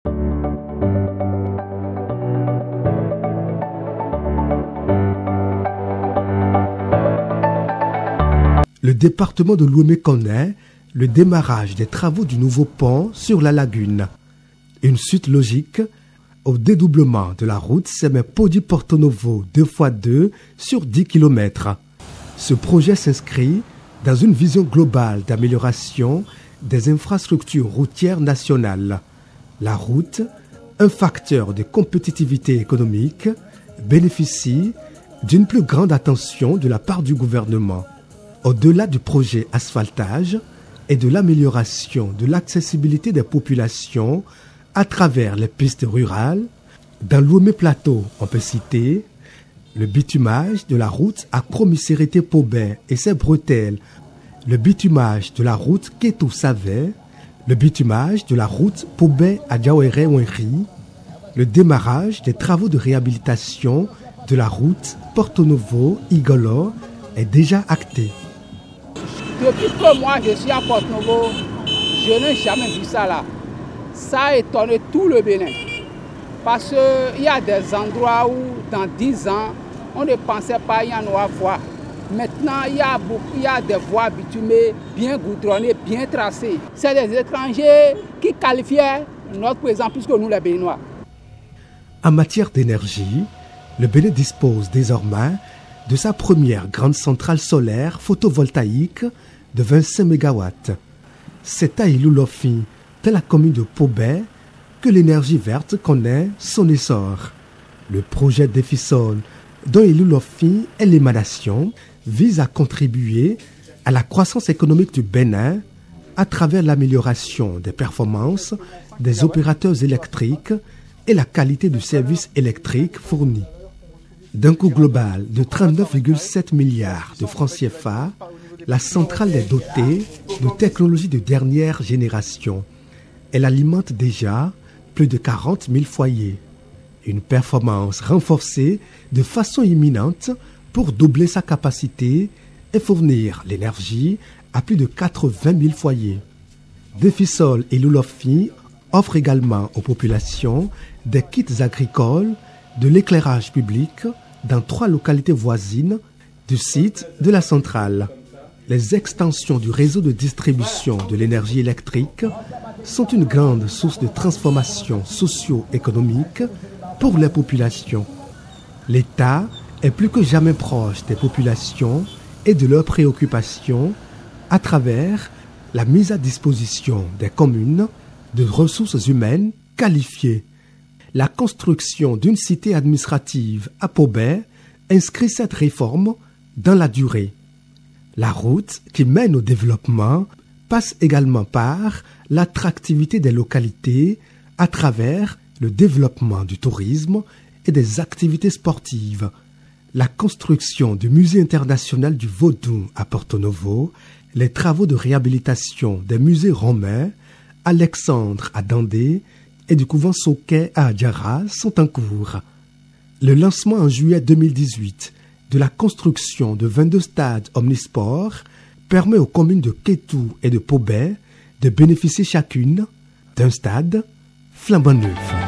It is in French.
Le département de Lomé connaît le démarrage des travaux du nouveau pont sur la lagune. Une suite logique au dédoublement de la route Seme-Podi-Porto Novo 2x2 sur 10 km. Ce projet s'inscrit dans une vision globale d'amélioration des infrastructures routières nationales. La route, un facteur de compétitivité économique, bénéficie d'une plus grande attention de la part du gouvernement. Au-delà du projet asphaltage et de l'amélioration de l'accessibilité des populations à travers les pistes rurales, dans l'Ouémé Plateau, on peut citer le bitumage de la route à Promisérité-Pobet et ses bretelles, le bitumage de la route Kétou-Savet, le bitumage de la route Pobet à Diawéré-Wenri, le démarrage des travaux de réhabilitation de la route Porto Novo-Igolo est déjà acté. Depuis que moi je suis à Porto Novo, je n'ai jamais vu ça là. Ça a étonné tout le Bénin. Parce qu'il y a des endroits où dans 10 ans, on ne pensait pas y en avoir. Maintenant, il y a des voies bitumées, bien goudronnées, bien tracées. C'est des étrangers qui qualifiaient notre président plus que nous les Béninois. En matière d'énergie, le Bénin dispose désormais de sa première grande centrale solaire photovoltaïque de 25 MW. C'est à Ilou-Lofi, dans la commune de Pobet, que l'énergie verte connaît son essor. Le projet d'Efisol, dont Ilou-Lofi est l'émanation, vise à contribuer à la croissance économique du Bénin à travers l'amélioration des performances des opérateurs électriques et la qualité du service électrique fourni. D'un coût global de 39,7 milliards de francs CFA, la centrale est dotée de technologies de dernière génération. Elle alimente déjà plus de 40 000 foyers. Une performance renforcée de façon imminente pour doubler sa capacité et fournir l'énergie à plus de 80 000 foyers. Defisol et Ilou-Lofi offrent également aux populations des kits agricoles, de l'éclairage public dans 3 localités voisines du site de la centrale. Les extensions du réseau de distribution de l'énergie électrique sont une grande source de transformation socio-économique pour les populations. L'État est plus que jamais proche des populations et de leurs préoccupations à travers la mise à disposition des communes de ressources humaines qualifiées. La construction d'une cité administrative à Pobet inscrit cette réforme dans la durée. La route qui mène au développement passe également par l'attractivité des localités à travers le développement du tourisme et des activités sportives. La construction du musée international du Vaudou à Porto Novo, les travaux de réhabilitation des musées romains, Alexandre à Dandé et du couvent Soquet à Adjara sont en cours. Le lancement en juillet 2018 de la construction de 22 stades omnisports permet aux communes de Kétou et de Pobet de bénéficier chacune d'un stade flambant neuf.